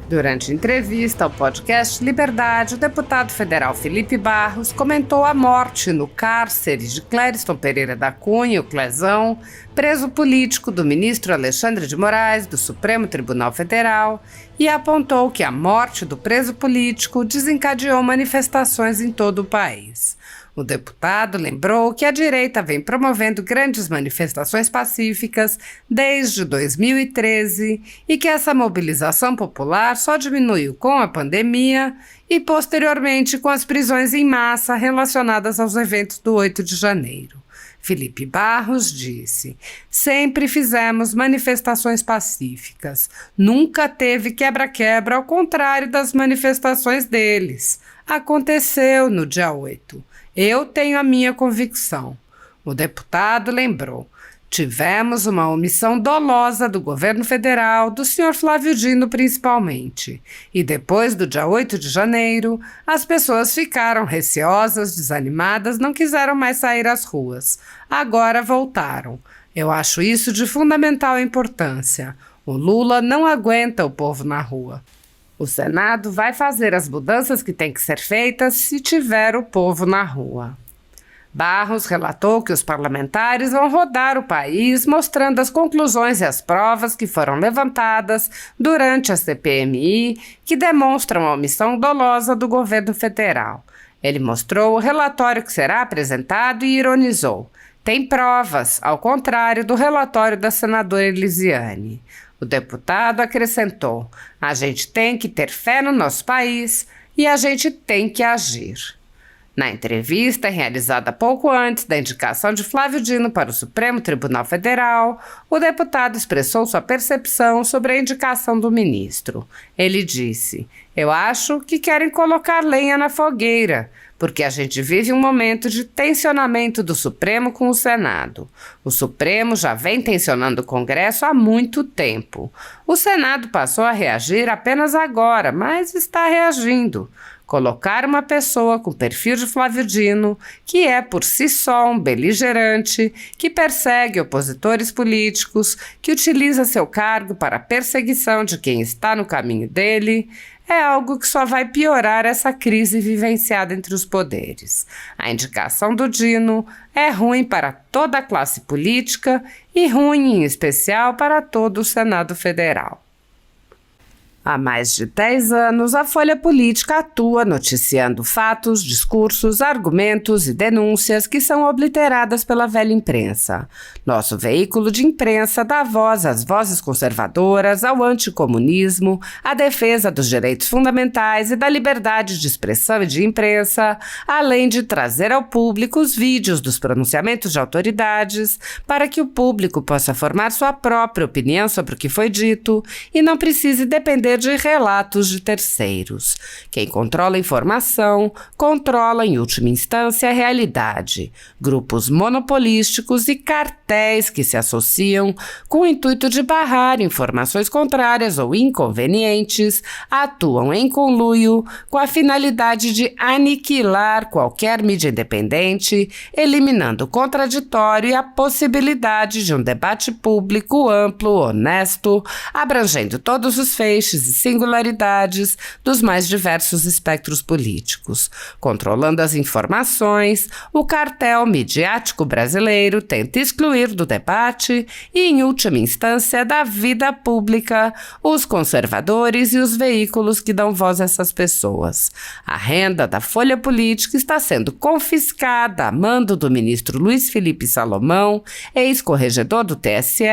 Durante entrevista ao podcast Liberdade, o deputado federal Felipe Barros comentou a morte no cárcere de Clériston Pereira da Cunha, o Clezão, preso político do ministro Alexandre de Moraes, do Supremo Tribunal Federal, e apontou que a morte do preso político desencadeou manifestações em todo o país. O deputado lembrou que a direita vem promovendo grandes manifestações pacíficas desde 2013 e que essa mobilização popular só diminuiu com a pandemia e, posteriormente, com as prisões em massa relacionadas aos eventos do 8 de janeiro. Felipe Barros disse: sempre fizemos manifestações pacíficas. Nunca teve quebra-quebra, ao contrário das manifestações deles. Aconteceu no dia 8. Eu tenho a minha convicção. O deputado lembrou: tivemos uma omissão dolosa do governo federal, do senhor Flávio Dino principalmente. E depois do dia 8 de janeiro, as pessoas ficaram receosas, desanimadas, não quiseram mais sair às ruas. Agora voltaram. Eu acho isso de fundamental importância. O Lula não aguenta o povo na rua. O Senado vai fazer as mudanças que têm que ser feitas se tiver o povo na rua. Barros relatou que os parlamentares vão rodar o país mostrando as conclusões e as provas que foram levantadas durante a CPMI, que demonstram a omissão dolosa do governo federal. Ele mostrou o relatório que será apresentado e ironizou: tem provas, ao contrário do relatório da senadora Elisiane. O deputado acrescentou: a gente tem que ter fé no nosso país e a gente tem que agir. Na entrevista, realizada pouco antes da indicação de Flávio Dino para o Supremo Tribunal Federal, o deputado expressou sua percepção sobre a indicação do ministro. Ele disse: eu acho que querem colocar lenha na fogueira, porque a gente vive um momento de tensionamento do Supremo com o Senado. O Supremo já vem tensionando o Congresso há muito tempo. O Senado passou a reagir apenas agora, mas está reagindo. Colocar uma pessoa com perfil de Flávio Dino, que é por si só um beligerante, que persegue opositores políticos, que utiliza seu cargo para a perseguição de quem está no caminho dele, é algo que só vai piorar essa crise vivenciada entre os poderes. A indicação do Dino é ruim para toda a classe política e ruim em especial para todo o Senado Federal. Há mais de 10 anos, a Folha Política atua noticiando fatos, discursos, argumentos e denúncias que são obliteradas pela velha imprensa. Nosso veículo de imprensa dá voz às vozes conservadoras, ao anticomunismo, à defesa dos direitos fundamentais e da liberdade de expressão e de imprensa, além de trazer ao público os vídeos dos pronunciamentos de autoridades para que o público possa formar sua própria opinião sobre o que foi dito e não precise depender de relatos de terceiros. Quem controla a informação, controla em última instância a realidade. Grupos monopolísticos e cartéis que se associam com o intuito de barrar informações contrárias ou inconvenientes, atuam em conluio com a finalidade de aniquilar qualquer mídia independente, eliminando o contraditório e a possibilidade de um debate público amplo, honesto, abrangendo todos os feixes e singularidades dos mais diversos espectros políticos. Controlando as informações, o cartel midiático brasileiro tenta excluir do debate e, em última instância, da vida pública, os conservadores e os veículos que dão voz a essas pessoas. A renda da Folha Política está sendo confiscada a mando do ministro Luiz Felipe Salomão, ex-corregedor do TSE,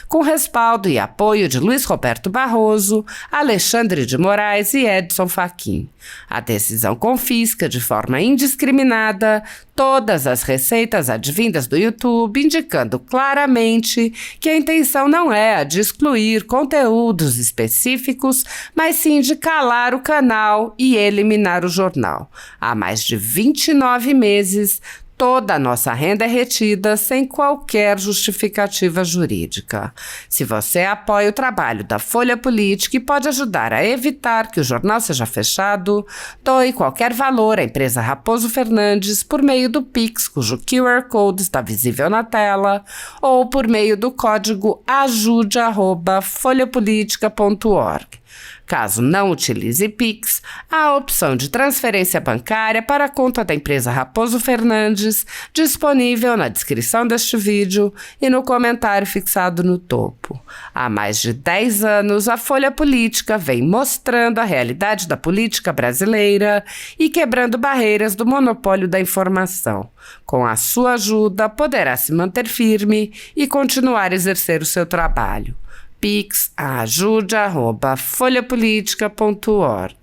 com respaldo e apoio de Luiz Roberto Barroso, Alexandre de Moraes e Edson Fachin. A decisão confisca de forma indiscriminada todas as receitas advindas do YouTube, indicando claramente que a intenção não é a de excluir conteúdos específicos, mas sim de calar o canal e eliminar o jornal. Há mais de 29 meses, toda a nossa renda é retida sem qualquer justificativa jurídica. Se você apoia o trabalho da Folha Política e pode ajudar a evitar que o jornal seja fechado, doe qualquer valor à empresa Raposo Fernandes por meio do Pix, cujo QR Code está visível na tela, ou por meio do código ajude@folhapolitica.org. Caso não utilize Pix, há a opção de transferência bancária para a conta da empresa Raposo Fernandes, disponível na descrição deste vídeo e no comentário fixado no topo. Há mais de 10 anos, a Folha Política vem mostrando a realidade da política brasileira e quebrando barreiras do monopólio da informação. Com a sua ajuda, poderá se manter firme e continuar a exercer o seu trabalho. Pix ajude@folhapolitica.org.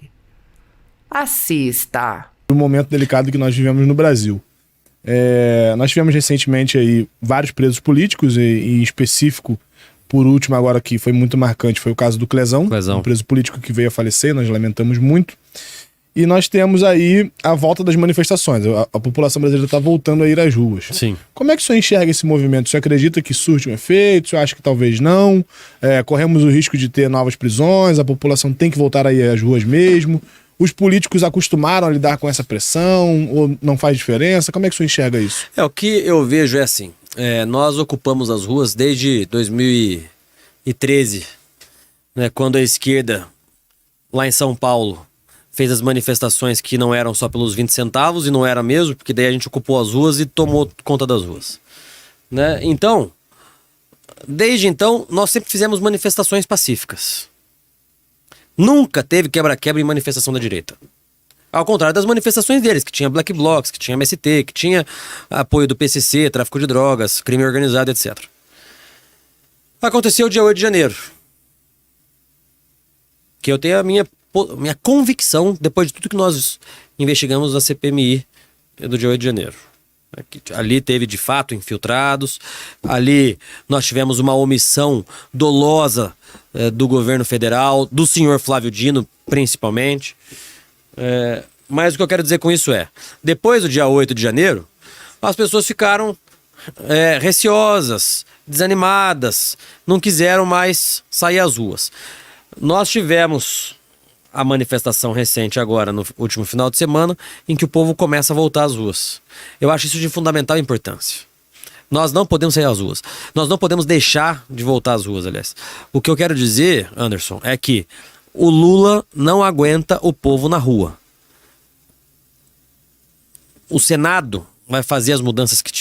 Assista. O momento delicado que nós vivemos no Brasil. Nós tivemos recentemente aí vários presos políticos, e em específico, por último agora que foi muito marcante, foi o caso do Clezão. Um preso político que veio a falecer, nós lamentamos muito. E nós temos aí a volta das manifestações. A população brasileira está voltando a ir às ruas. Sim. Como é que o senhor enxerga esse movimento? O senhor acredita que surte um efeito? O senhor acha que talvez não? Corremos o risco de ter novas prisões? A população tem que voltar a ir às ruas mesmo? Os políticos acostumaram a lidar com essa pressão? Ou não faz diferença? Como é que o senhor enxerga isso? O que eu vejo é assim. Nós ocupamos as ruas desde 2013, né, quando a esquerda, lá em São Paulo, fez as manifestações que não eram só pelos 20 centavos, e não era mesmo, porque daí a gente ocupou as ruas e tomou conta das ruas. Né? Então, desde então, nós sempre fizemos manifestações pacíficas. Nunca teve quebra-quebra em manifestação da direita. Ao contrário das manifestações deles, que tinha Black Blocs, que tinha MST, que tinha apoio do PCC, tráfico de drogas, crime organizado, etc. Aconteceu o dia 8 de janeiro. Que eu tenho a minha convicção, depois de tudo que nós investigamos na CPMI do dia 8 de janeiro. Ali teve de fato infiltrados, ali nós tivemos uma omissão dolosa do governo federal, do senhor Flávio Dino principalmente. Mas o que eu quero dizer com isso depois do dia 8 de janeiro, as pessoas ficaram receosas, desanimadas, não quiseram mais sair às ruas. Nós tivemos a manifestação recente agora, no último final de semana, em que o povo começa a voltar às ruas. Eu acho isso de fundamental importância. Nós não podemos sair às ruas. Nós não podemos deixar de voltar às ruas, aliás. O que eu quero dizer, Anderson, é que o Lula não aguenta o povo na rua. O Senado vai fazer as mudanças que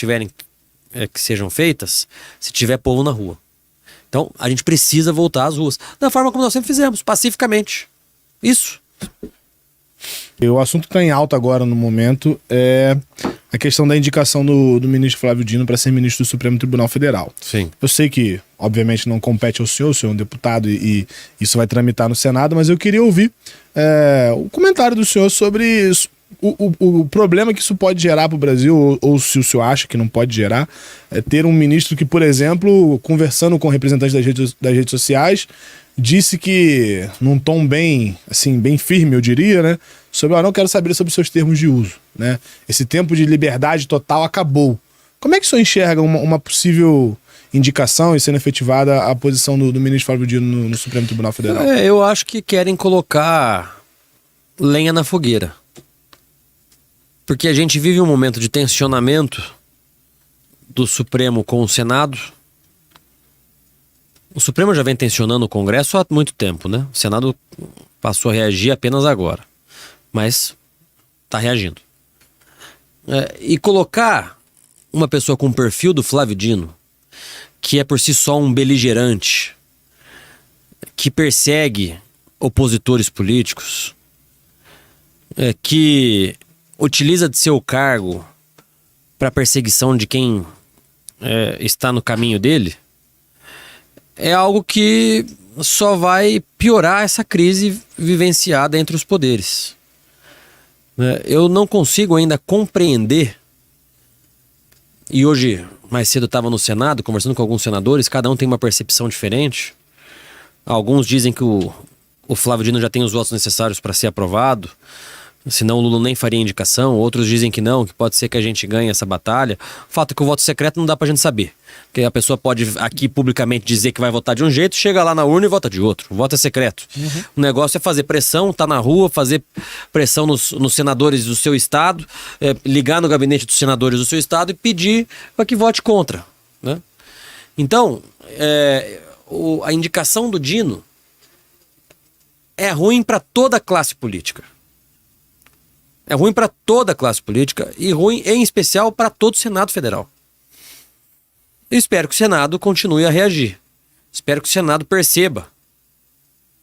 sejam feitas se tiver povo na rua. Então, a gente precisa voltar às ruas. Da forma como nós sempre fizemos, pacificamente. Isso. O assunto que está em alta agora no momento é a questão da indicação do ministro Flávio Dino para ser ministro do Supremo Tribunal Federal. Sim. Eu sei que, obviamente, não compete ao senhor é um deputado e isso vai tramitar no Senado, mas eu queria ouvir o comentário do senhor sobre o problema que isso pode gerar para o Brasil, ou se o senhor acha que não pode gerar, ter um ministro que, por exemplo, conversando com representantes das redes sociais, disse que, num tom bem firme, eu diria, né? Sobre, não quero saber sobre os seus termos de uso, né? Esse tempo de liberdade total acabou. Como é que o senhor enxerga uma possível indicação e sendo efetivada a posição do ministro Flávio Dino no Supremo Tribunal Federal? Eu acho que querem colocar lenha na fogueira. Porque a gente vive um momento de tensionamento do Supremo com o Senado. O Supremo já vem tensionando o Congresso há muito tempo, né? O Senado passou a reagir apenas agora, mas está reagindo. E colocar uma pessoa com o perfil do Flávio Dino, que é por si só um beligerante, que persegue opositores políticos, que utiliza de seu cargo para perseguição de quem está no caminho dele, é algo que só vai piorar essa crise vivenciada entre os poderes. Eu não consigo ainda compreender, e hoje, mais cedo, estava no Senado, conversando com alguns senadores, cada um tem uma percepção diferente. Alguns dizem que o Flávio Dino já tem os votos necessários para ser aprovado, senão o Lula nem faria indicação. Outros dizem que não, que pode ser que a gente ganhe essa batalha. O fato é que o voto secreto não dá pra gente saber. Porque a pessoa pode aqui publicamente dizer que vai votar de um jeito, chega lá na urna e vota de outro. O voto é secreto. O negócio é fazer pressão, tá na rua, fazer pressão nos senadores do seu estado, ligar no gabinete dos senadores do seu estado e pedir para que vote contra, né? Então, a indicação do Dino é ruim para toda a classe política. É ruim para toda a classe política e ruim, em especial, para todo o Senado Federal. Eu espero que o Senado continue a reagir. Espero que o Senado perceba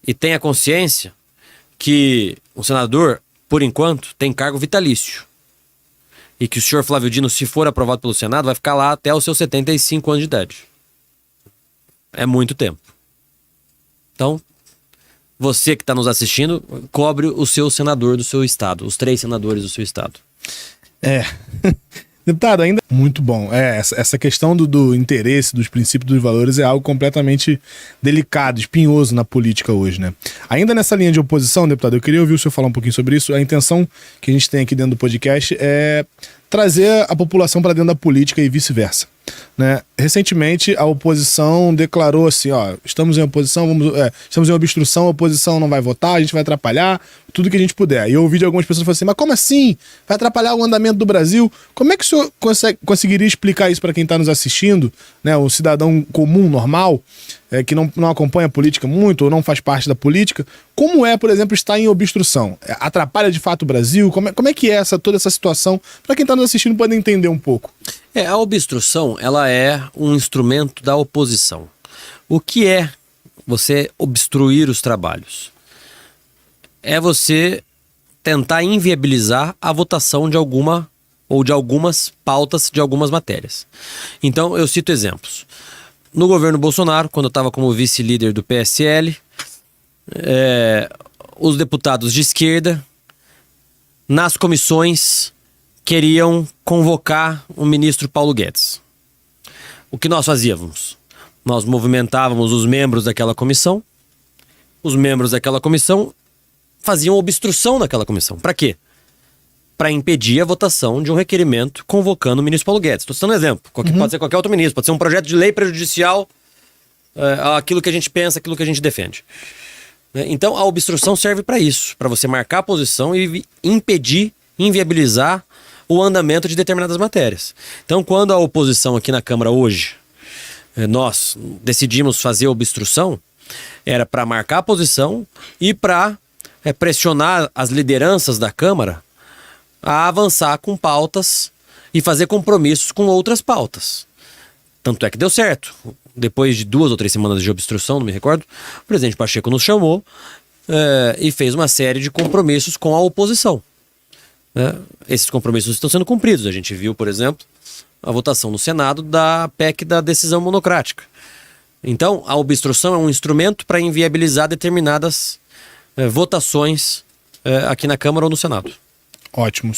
e tenha consciência que o senador, por enquanto, tem cargo vitalício. E que o senhor Flávio Dino, se for aprovado pelo Senado, vai ficar lá até os seus 75 anos de idade. É muito tempo. Então, você que está nos assistindo, cobre o seu senador do seu estado, os 3 senadores do seu estado. Deputado, ainda muito bom. Essa questão do interesse, dos princípios, dos valores é algo completamente delicado, espinhoso na política hoje, né? Ainda nessa linha de oposição, deputado, eu queria ouvir o senhor falar um pouquinho sobre isso. A intenção que a gente tem aqui dentro do podcast é trazer a população para dentro da política e vice-versa, né? Recentemente, a oposição declarou assim, estamos em oposição, estamos em obstrução, a oposição não vai votar, a gente vai atrapalhar tudo que a gente puder. E eu ouvi de algumas pessoas falando assim, mas como assim? Vai atrapalhar o andamento do Brasil? Como é que o senhor conseguiria explicar isso para quem está nos assistindo, né? O cidadão comum, normal, que não acompanha a política muito ou não faz parte da política, como é, por exemplo, estar em obstrução? Atrapalha de fato o Brasil? Como é que é toda essa situação? Para quem está nos assistindo poder entender um pouco. A obstrução, ela é um instrumento da oposição. O que é você obstruir os trabalhos? É você tentar inviabilizar a votação de alguma ou de algumas pautas de algumas matérias. Então, eu cito exemplos. No governo Bolsonaro, quando eu estava como vice-líder do PSL, os deputados de esquerda, nas comissões, queriam convocar o ministro Paulo Guedes. O que nós fazíamos? Nós movimentávamos os membros daquela comissão. Os membros daquela comissão faziam obstrução naquela comissão. Para quê? Para impedir a votação de um requerimento convocando o ministro Paulo Guedes. Estou citando um exemplo. Pode ser qualquer outro ministro. Pode ser um projeto de lei prejudicial àquilo que a gente pensa, aquilo que a gente defende. Então, a obstrução serve para isso. Para você marcar a posição e impedir, inviabilizar o andamento de determinadas matérias. Então, quando a oposição aqui na Câmara hoje, nós decidimos fazer obstrução, era para marcar a posição e para pressionar as lideranças da Câmara a avançar com pautas e fazer compromissos com outras pautas. Tanto é que deu certo. Depois de 2 ou 3 semanas de obstrução, não me recordo, o presidente Pacheco nos chamou e fez uma série de compromissos com a oposição. Esses compromissos estão sendo cumpridos. A gente viu, por exemplo, a votação no Senado da PEC da decisão monocrática. Então, a obstrução é um instrumento para inviabilizar determinadas votações aqui na Câmara ou no Senado. Ótimo.